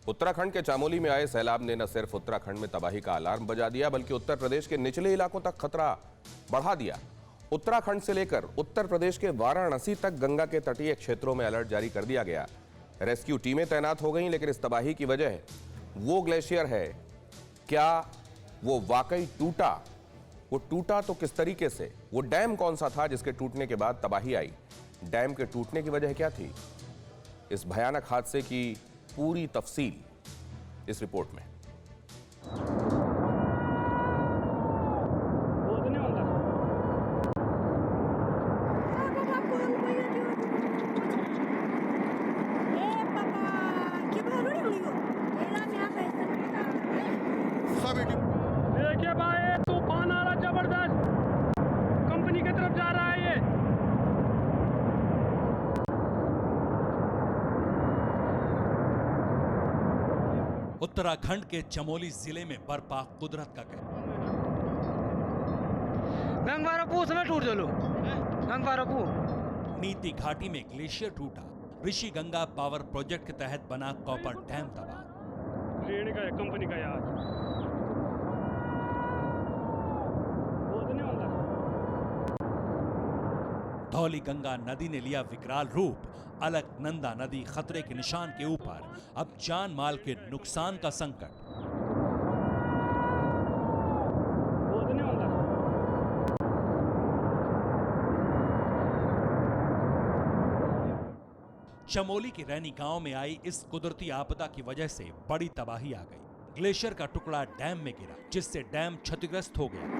उत्तराखंड के चामोली में आए सैलाब ने न सिर्फ उत्तराखंड में तबाही का अलार्म बजा दिया, बल्कि उत्तर प्रदेश के निचले इलाकों तक खतरा बढ़ा दिया। उत्तराखंड से लेकर उत्तर प्रदेश के वाराणसी तक गंगा के तटीय क्षेत्रों में अलर्ट जारी कर दिया गया। रेस्क्यू टीमें तैनात हो गईं, लेकिन इस तबाही की वजह वो ग्लेशियर है। क्या वो वाकई टूटा? वो टूटा तो किस तरीके से? वो डैम कौन सा था जिसके टूटने के बाद तबाही आई? डैम के टूटने की वजह क्या थी? इस भयानक हादसे की पूरी तफसील इस रिपोर्ट में। देखिए भाई, तूफान आ रहा जबरदस्त, कंपनी की तरफ जा रहा है ये। उत्तराखंड के चमोली जिले में बरपा कुदरत का कहर। टूट चलो नीति घाटी में ग्लेशियर टूटा। ऋषि गंगा पावर प्रोजेक्ट के तहत बना कॉपर डैम तबाह। लेने का है कंपनी का यार। धौली गंगा नदी ने लिया विकराल रूप। अलकनंदा नदी खतरे के निशान के ऊपर। अब जान माल के नुकसान का संकट। चमोली के रैनी गांव में आई इस कुदरती आपदा की वजह से बड़ी तबाही आ गई। ग्लेशियर का टुकड़ा डैम में गिरा, जिससे डैम क्षतिग्रस्त हो गया।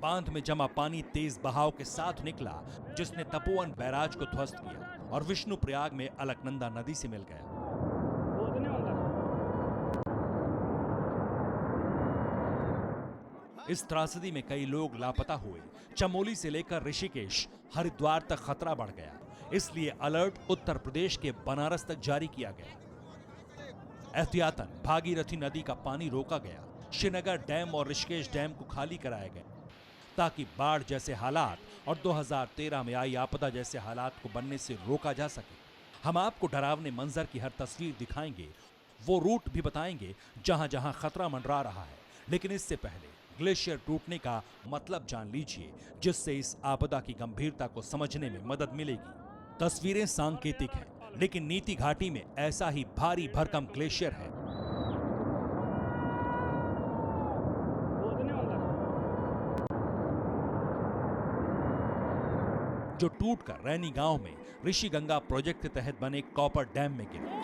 बांध में जमा पानी तेज बहाव के साथ निकला, जिसने तपोवन बैराज को ध्वस्त किया और विष्णुप्रयाग में अलकनंदा नदी से मिल गया। इस त्रासदी में कई लोग लापता हुए। चमोली से लेकर ऋषिकेश, हरिद्वार तक खतरा बढ़ गया। इसलिए अलर्ट उत्तर प्रदेश के बनारस तक जारी किया गया। एहतियातन भागीरथी नदी का पानी रोका गया। श्रीनगर डैम और ऋषिकेश डैम को खाली कराया गया, ताकि बाढ़ जैसे हालात और 2013 में आई आपदा जैसे हालात को बनने से रोका जा सके। हम आपको डरावने मंजर की हर तस्वीर दिखाएंगे, वो रूट भी बताएंगे जहां जहां खतरा मंडरा रहा है। लेकिन इससे पहले ग्लेशियर टूटने का मतलब जान लीजिए, जिससे इस आपदा की गंभीरता को समझने में मदद मिलेगी। तस्वीरें सांकेतिक हैं, लेकिन नीति घाटी में ऐसा ही भारी भरकम ग्लेशियर है। जो टूटकर रैनी गांव में ऋषि गंगा प्रोजेक्ट के तहत बने कॉपर डैम में गिरा।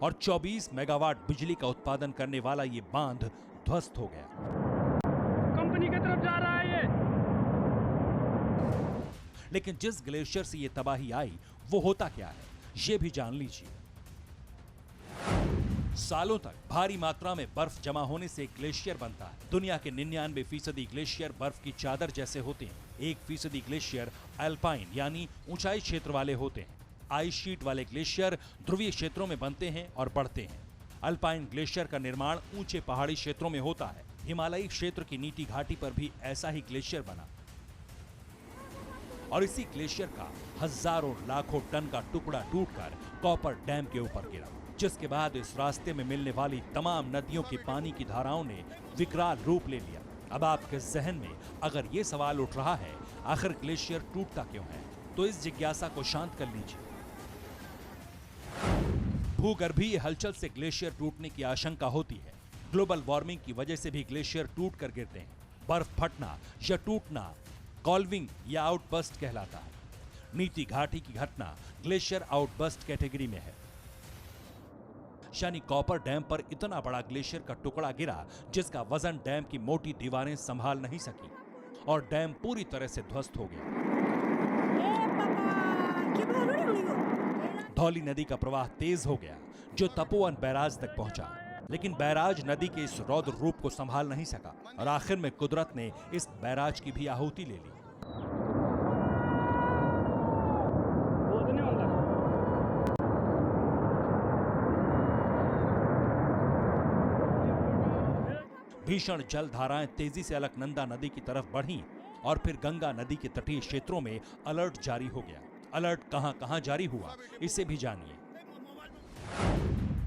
और 24 मेगावाट बिजली का उत्पादन करने वाला ये बांध ध्वस्त हो गया। कंपनी की तरफ जा रहा है ये। लेकिन जिस ग्लेशियर से ये तबाही आई, वो होता क्या है, ये भी जान लीजिए। सालों तक भारी मात्रा में बर्फ जमा होने से ग्लेशियर बनता है। दुनिया के 99% ग्लेशियर बर्फ की चादर जैसे होते हैं। 1% ग्लेशियर अल्पाइन यानी ऊंचाई क्षेत्र वाले होते हैं। आइस शीट वाले ग्लेशियर ध्रुवीय क्षेत्रों में बनते हैं और बढ़ते हैं। अल्पाइन ग्लेशियर का निर्माण ऊंचे पहाड़ी क्षेत्रों में होता है। हिमालयी क्षेत्र की नीति घाटी पर भी ऐसा ही ग्लेशियर बना, और इसी ग्लेशियर का हजारों लाखों टन का टुकड़ा टूटकर कॉपर डैम के ऊपर गिरा, जिसके बाद इस रास्ते में मिलने वाली तमाम नदियों के पानी की धाराओं ने विकराल रूप ले लिया। अब आपके जहन में अगर ये सवाल उठ रहा है, आखिर ग्लेशियर टूटता क्यों है, तो इस जिज्ञासा को शांत कर लीजिए। भूगर्भीय हलचल से ग्लेशियर टूटने की आशंका होती है। ग्लोबल वार्मिंग की वजह से भी ग्लेशियर टूट कर गिरते हैं। बर्फ फटना या टूटना कॉल्विंग या आउटबर्स्ट कहलाता है। नीति घाटी की घटना ग्लेशियर आउटबर्स्ट कैटेगरी में है। यानी कॉपर डैम पर इतना बड़ा ग्लेशियर का टुकड़ा गिरा, जिसका वजन डैम की मोटी दीवारें संभाल नहीं सकी और डैम पूरी तरह से ध्वस्त हो गया। धौली नदी का प्रवाह तेज हो गया, जो तपोवन बैराज तक पहुंचा। लेकिन बैराज नदी के इस रौद्र रूप को संभाल नहीं सका और आखिर में कुदरत ने इस बैराज की भी आहुति ले ली। भीषण जल धाराएं तेजी से अलकनंदा नदी की तरफ बढ़ीं और फिर गंगा नदी के तटीय क्षेत्रों में अलर्ट जारी हो गया। अलर्ट कहां-कहां जारी हुआ, इसे भी जानिए।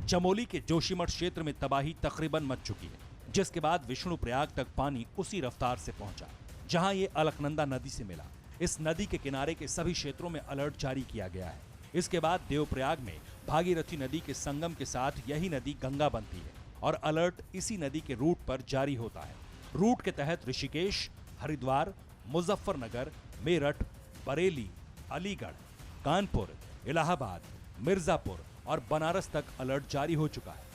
चमोली के जोशीमठ क्षेत्र में तबाही तकरीबन मच चुकी है, जिसके बाद विष्णुप्रयाग तक पानी उसी रफ्तार से पहुंचा जहां ये अलकनंदा नदी से मिला। इस नदी के किनारे के सभी क्षेत्रों में अलर्ट जारी किया गया है। इसके बाद देवप्रयाग में भागीरथी नदी के संगम के साथ यही नदी गंगा बनती है और अलर्ट इसी नदी के रूट पर जारी होता है। रूट के तहत ऋषिकेश, हरिद्वार, मुजफ्फरनगर, मेरठ, बरेली, अलीगढ़, कानपुर, इलाहाबाद, मिर्जापुर और बनारस तक अलर्ट जारी हो चुका है।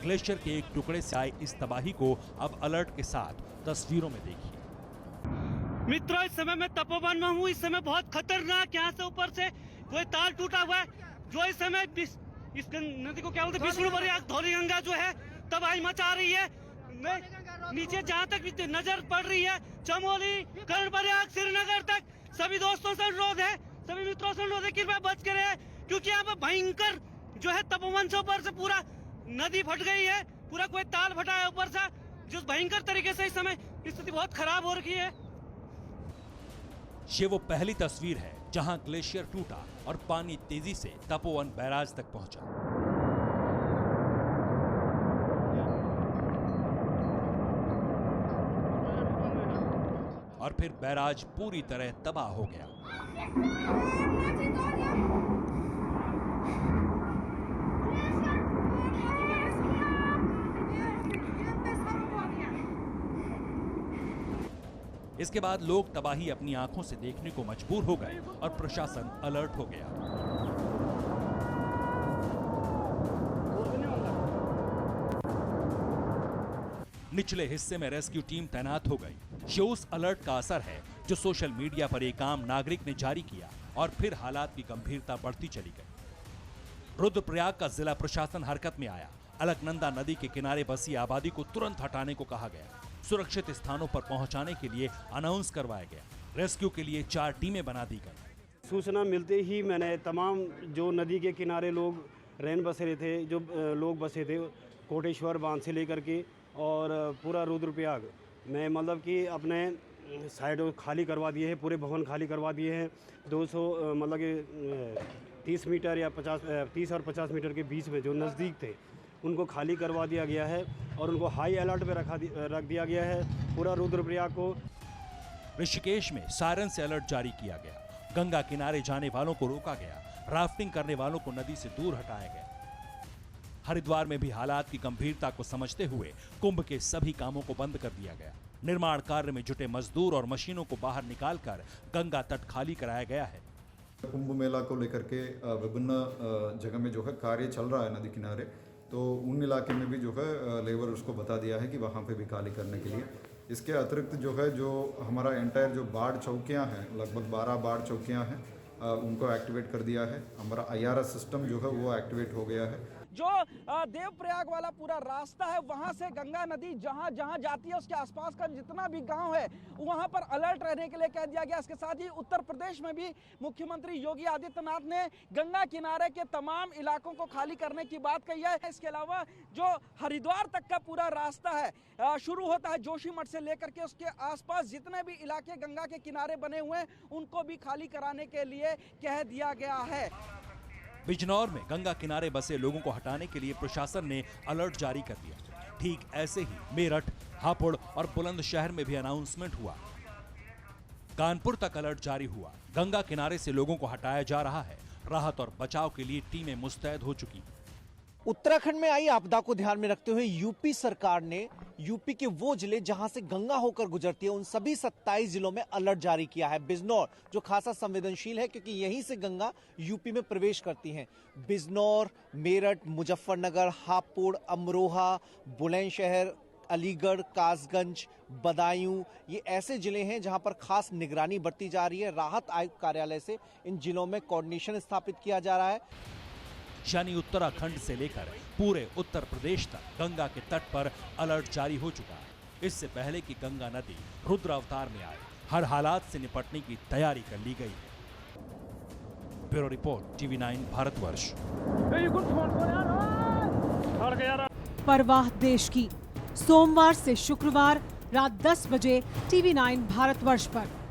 ग्लेशियर के एक टुकड़े से आई इस तबाही को अब अलर्ट के साथ तस्वीरों में देखिए। मित्रों, इस समय मैं तपोवन में हूँ। इस समय बहुत खतरनाक यहाँ से ऊपर से कोई तार टूटा हुआ है, जो इस समय इस नदी को क्या बोलते हैं, विष्णुप्रयाग धौली गंगा जो है तबाही मचा रही है। नीचे जहाँ तक नजर पड़ रही है, चमोली, कर्णप्रयाग, श्रीनगर तक सभी दोस्तों से अनुरोध है, सभी मित्रों से अनुरोध है, कृपया बच के रहे, क्योंकि यहाँ पर भयंकर जो है तपोवन से ऊपर से पूरा नदी फट गई है, पूरा कोई ताल फटा है ऊपर से, जो भयंकर तरीके से इस समय स्थिति बहुत खराब हो रही है। ये वो पहली तस्वीर है जहां ग्लेशियर टूटा और पानी तेजी से तपोवन बैराज तक पहुंचा। और फिर बैराज पूरी तरह तबाह हो गया। इसके बाद लोग तबाही अपनी आंखों से देखने को मजबूर हो गए और प्रशासन अलर्ट हो गया। निचले हिस्से में रेस्क्यू टीम तैनात हो गई। ये उस अलर्ट का असर है जो सोशल मीडिया पर एक आम नागरिक ने जारी किया और फिर हालात की गंभीरता बढ़ती चली गई। रुद्रप्रयाग का जिला प्रशासन हरकत में आया। अलकनंदा नदी के किनारे बसी आबादी को तुरंत हटाने को कहा गया। सुरक्षित स्थानों पर पहुंचाने के लिए अनाउंस करवाया गया। रेस्क्यू के लिए 4 टीमें बना दी गई। सूचना मिलते ही मैंने तमाम जो नदी के किनारे लोग रैन बसेरे थे, जो लोग बसे थे कोटेश्वर बांध से लेकर के और पूरा रुद्रप्रयाग में, मतलब कि अपने साइड खाली करवा दिए हैं, पूरे भवन खाली करवा दिए हैं। 200 मतलब कि 30 मीटर या 30 और 50 मीटर के बीच में जो नज़दीक थे उनको खाली करवा दिया गया है और उनको हाई अलर्ट पे रख दिया गया है पूरा रुद्रप्रयाग को। ऋषिकेश में सायरन से अलर्ट जारी किया गया। गंगा किनारे जाने वालों को रोका गया। राफ्टिंग करने वालों को नदी से दूर हटाया गया। हरिद्वार में भी हालात की गंभीरता को समझते हुए कुंभ के सभी कामों को बंद कर दिया गया। निर्माण कार्य में जुटे मजदूर और मशीनों को बाहर निकालकर गंगा तट खाली कराया गया है। कुंभ मेला को लेकर के विभिन्न जगह में जो है कार्य चल रहा है नदी किनारे, तो उन इलाके में भी जो है लेबर उसको बता दिया है कि वहाँ पे भी खाली करने के लिए। इसके अतिरिक्त जो है जो हमारा एंटायर जो बाढ़ चौकियाँ हैं, लगभग 12 बाढ़ चौकियाँ हैं, उनको एक्टिवेट कर दिया है। हमारा IRS सिस्टम जो है वो एक्टिवेट हो गया है। जो देवप्रयाग वाला पूरा रास्ता है, वहां से गंगा नदी जहां जहां जाती है उसके आसपास का जितना भी गांव है वहां पर अलर्ट रहने के लिए कह दिया गया। इसके साथ ही उत्तर प्रदेश में भी मुख्यमंत्री योगी आदित्यनाथ ने गंगा किनारे के तमाम इलाकों को खाली करने की बात कही है। इसके अलावा जो हरिद्वार तक का पूरा रास्ता है शुरू होता है जोशीमठ से लेकर के उसके आसपास जितने भी इलाके गंगा के किनारे बने हुए हैं उनको भी खाली कराने के लिए कह दिया गया है। बिजनौर में गंगा किनारे बसे लोगों को हटाने के लिए प्रशासन ने अलर्ट जारी कर दिया। ठीक ऐसे ही मेरठ, हापुड़ और बुलंदशहर में भी अनाउंसमेंट हुआ। कानपुर तक अलर्ट जारी हुआ। गंगा किनारे से लोगों को हटाया जा रहा है। राहत और बचाव के लिए टीमें मुस्तैद हो चुकी। उत्तराखंड में आई आपदा को ध्यान में रखते हुए यूपी सरकार ने यूपी के वो जिले जहां से गंगा होकर गुजरती है उन सभी 27 जिलों में अलर्ट जारी किया है। बिजनौर जो खासा संवेदनशील है क्योंकि यहीं से गंगा यूपी में प्रवेश करती है। बिजनौर, मेरठ, मुजफ्फरनगर, हापुड़, अमरोहा, बुलंदशहर, अलीगढ़, कासगंज, बदायूं, ये ऐसे जिले हैं जहां पर खास निगरानी बरती जा रही है। राहत आयुक्त कार्यालय से इन जिलों में कोऑर्डिनेशन स्थापित किया जा रहा है। यानी उत्तराखंड से लेकर पूरे उत्तर प्रदेश तक गंगा के तट पर अलर्ट जारी हो चुका है। इससे पहले कि गंगा नदी रुद्र अवतार में आए, हर हालात से निपटने की तैयारी कर ली गई है। Bureau report, TV9 Bharatvarsh. परवाह देश की, सोमवार से शुक्रवार रात 10 बजे TV9 भारतवर्ष पर।